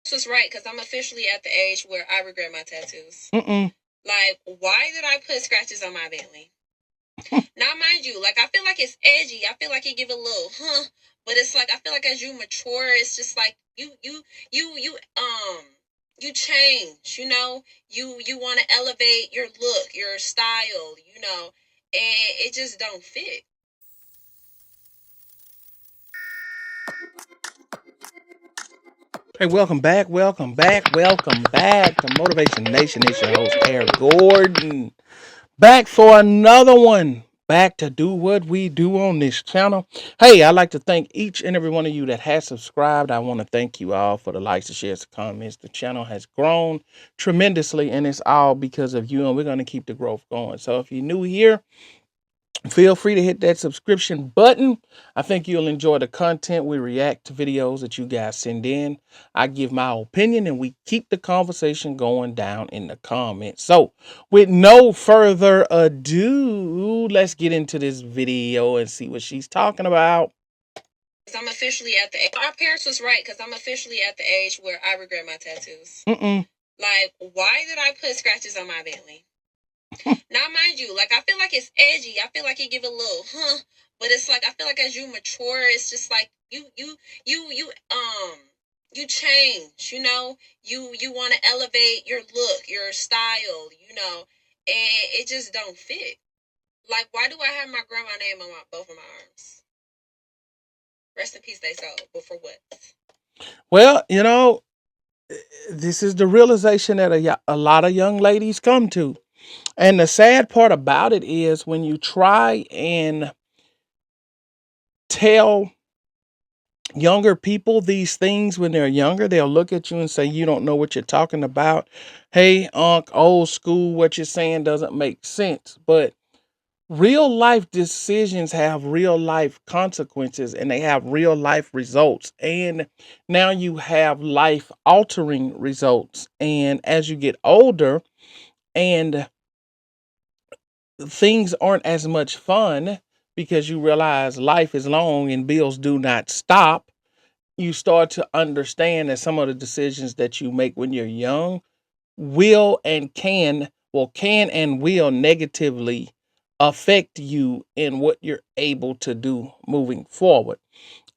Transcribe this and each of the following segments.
This was right because I'm officially at the age where I regret my tattoos. Mm-mm. Like, why did I put scratches on my Bentley? Now, mind you, like, I feel like it's edgy. I feel like it give a little, but it's like I feel like as you mature, it's just like you change. You want to elevate your look, your style. And it just don't fit. Hey, welcome back to Motivation Nation. It's your host, Air Gordon. Back for another one. Back to do what we do on this channel. Hey, I'd like to thank each and every one of you that has subscribed. I want to thank you all for the likes, the shares, the comments. The channel has grown tremendously, and it's all because of you, and we're going to keep the growth going. So if you're new here, feel free to hit that subscription button. I think you'll enjoy the content. We react to videos that you guys send in. I give my opinion and we keep the conversation going down in the comments. So with no further ado, let's get into this video and see what she's talking about. I'm officially at the age. Our parents was right because I'm officially at the age where I regret my tattoos. Mm-mm. Like, why did I put scratches on my Bentley? Now, mind you, like, I feel like it's edgy. I feel like it give a little, but it's like I feel like as you mature, it's just like you change. You want to elevate your look, your style. And it just don't fit. Like, why do I have my grandma name on both of my arms? Rest in peace, they sold. But for what? Well, this is the realization that a lot of young ladies come to. And the sad part about it is when you try and tell younger people these things when they're younger, they'll look at you and say, you don't know what you're talking about. Hey, old school, what you're saying doesn't make sense. But real life decisions have real life consequences and they have real life results. And now you have life altering results. And as you get older and things aren't as much fun because you realize life is long and bills do not stop, you start to understand that some of the decisions that you make when you're young will and can and will negatively affect you in what you're able to do moving forward.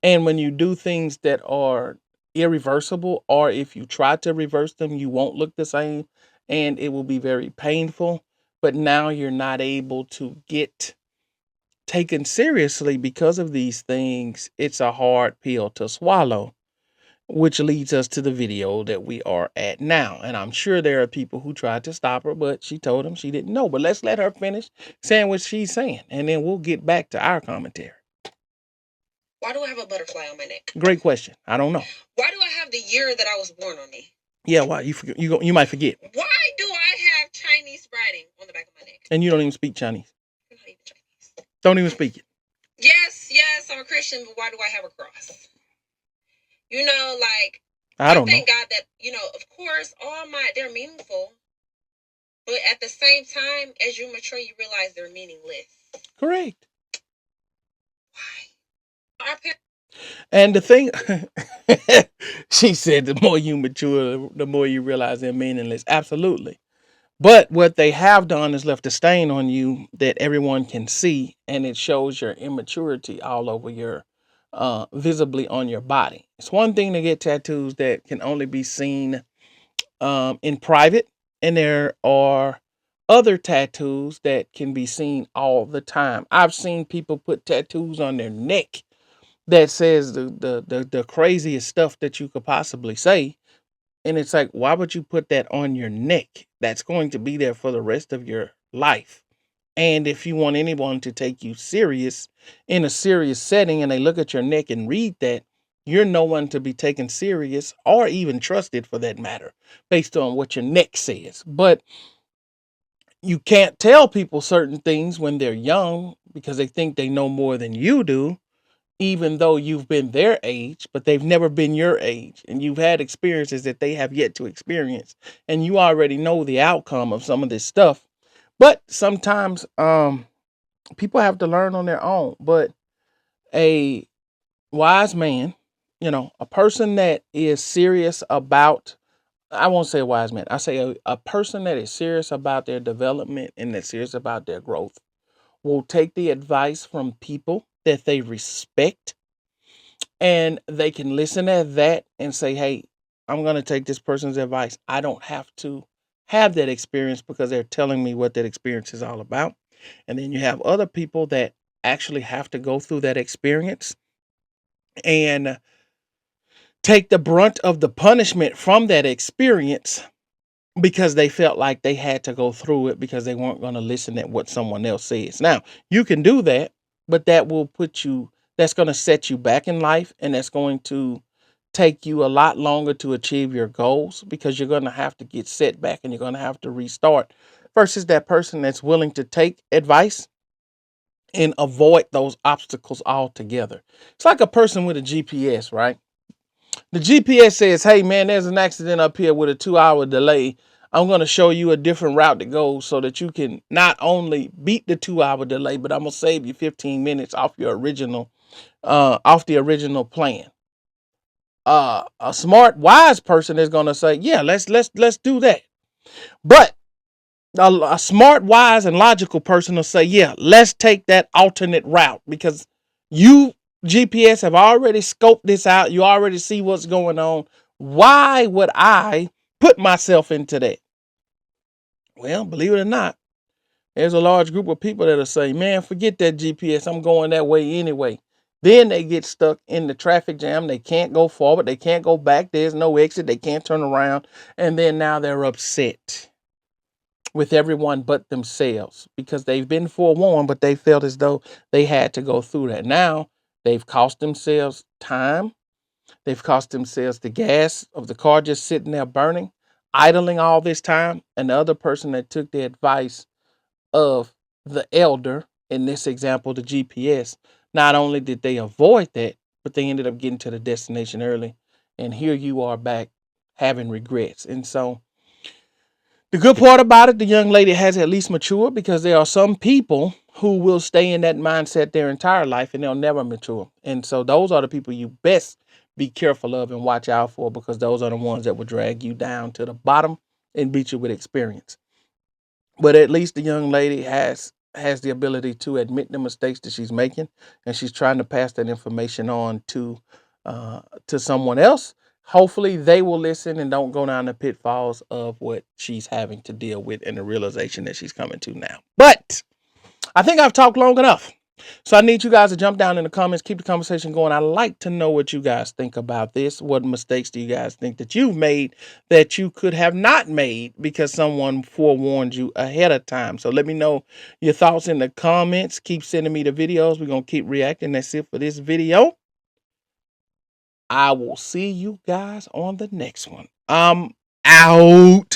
And when you do things that are irreversible, or if you try to reverse them, you won't look the same and it will be very painful. But now you're not able to get taken seriously because of these things. It's a hard pill to swallow, which leads us to the video that we are at now. And I'm sure there are people who tried to stop her, but she told them she didn't know. But let's let her finish saying what she's saying, and then we'll get back to our commentary. Why do I have a butterfly on my neck? Great question. I don't know. Why do I have the year that I was born on me? Yeah, why? You might forget. Why do I have Chinese writing on the back of my neck? And you don't even speak Chinese. I'm not even Chinese. Don't even speak it. Yes, I'm a Christian, but why do I have a cross? I don't know. Thank God that, of course, they're meaningful. But at the same time, as you mature, you realize they're meaningless. Correct. Why? Our parents. And the thing, she said, the more you mature, the more you realize they're meaningless. Absolutely. But what they have done is left a stain on you that everyone can see, and it shows your immaturity all over your, visibly on your body. It's one thing to get tattoos that can only be seen in private, and there are other tattoos that can be seen all the time. I've seen people put tattoos on their neck that says the craziest stuff that you could possibly say. And it's like, why would you put that on your neck? That's going to be there for the rest of your life. And if you want anyone to take you serious in a serious setting and they look at your neck and read that, you're no one to be taken serious or even trusted for that matter, based on what your neck says. But you can't tell people certain things when they're young because they think they know more than you do, even though you've been their age, but they've never been your age, and you've had experiences that they have yet to experience, and you already know the outcome of some of this stuff. But sometimes people have to learn on their own. But a wise man A person that is serious about, I won't say a wise man, I say a person that is serious about their development and that's serious about their growth will take the advice from people that they respect, and they can listen at that and say, hey, I'm going to take this person's advice. I don't have to have that experience because they're telling me what that experience is all about. And then you have other people that actually have to go through that experience and take the brunt of the punishment from that experience because they felt like they had to go through it because they weren't going to listen at what someone else says. Now, you can do that, but that's going to set you back in life, and that's going to take you a lot longer to achieve your goals because you're going to have to get set back and you're going to have to restart versus that person that's willing to take advice and avoid those obstacles altogether. It's like a person with a GPS, right? The GPS says, hey, man, there's an accident up here with a 2-hour delay. I'm going to show you a different route to go so that you can not only beat the 2-hour delay, but I'm going to save you 15 minutes off off the original plan. A smart, wise person is going to say, yeah, let's do that. But a smart, wise, and logical person will say, yeah, let's take that alternate route because you, GPS, have already scoped this out. You already see what's going on. Why would I put myself into that? Well, believe it or not, there's a large group of people that'll say, man, forget that GPS. I'm going that way anyway. Then they get stuck in the traffic jam. They can't go forward. They can't go back. There's no exit. They can't turn around. And then now they're upset with everyone but themselves because they've been forewarned, but they felt as though they had to go through that. Now they've cost themselves time. They've cost themselves the gas of the car just sitting there burning, idling all this time. And the other person that took the advice of the elder, in this example, the GPS, not only did they avoid that, but they ended up getting to the destination early. And here you are back having regrets. And so the good part about it, the young lady has at least matured because there are some people who will stay in that mindset their entire life and they'll never mature. And so those are the people you best be careful of and watch out for because those are the ones that will drag you down to the bottom and beat you with experience. But at least the young lady has the ability to admit the mistakes that she's making, and she's trying to pass that information on to someone else. Hopefully, they will listen and don't go down the pitfalls of what she's having to deal with and the realization that she's coming to now. But I think I've talked long enough. So I need you guys to jump down in the comments, keep the conversation going. I'd like to know what you guys think about this. What mistakes do you guys think that you've made that you could have not made because someone forewarned you ahead of time? So let me know your thoughts in the comments. Keep sending me the videos. We're going to keep reacting. That's it for this video. I will see you guys on the next one. I'm out.